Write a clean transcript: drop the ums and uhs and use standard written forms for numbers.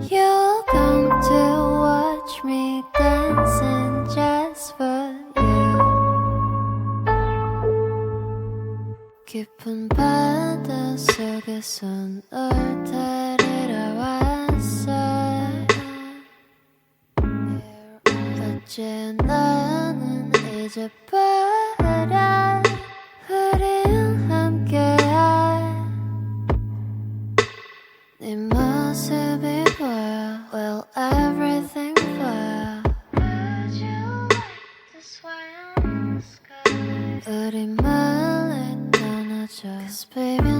You'll come to watch me dancing just for you. 깊은 바다 속에서 널 데리러 왔어. 어째 나는 이제 버려. 우린 함께할 네 모습이 보여. Will everything boil? Would you like to swim in the sky? 우리 멀리 떠나자. 'Cause baby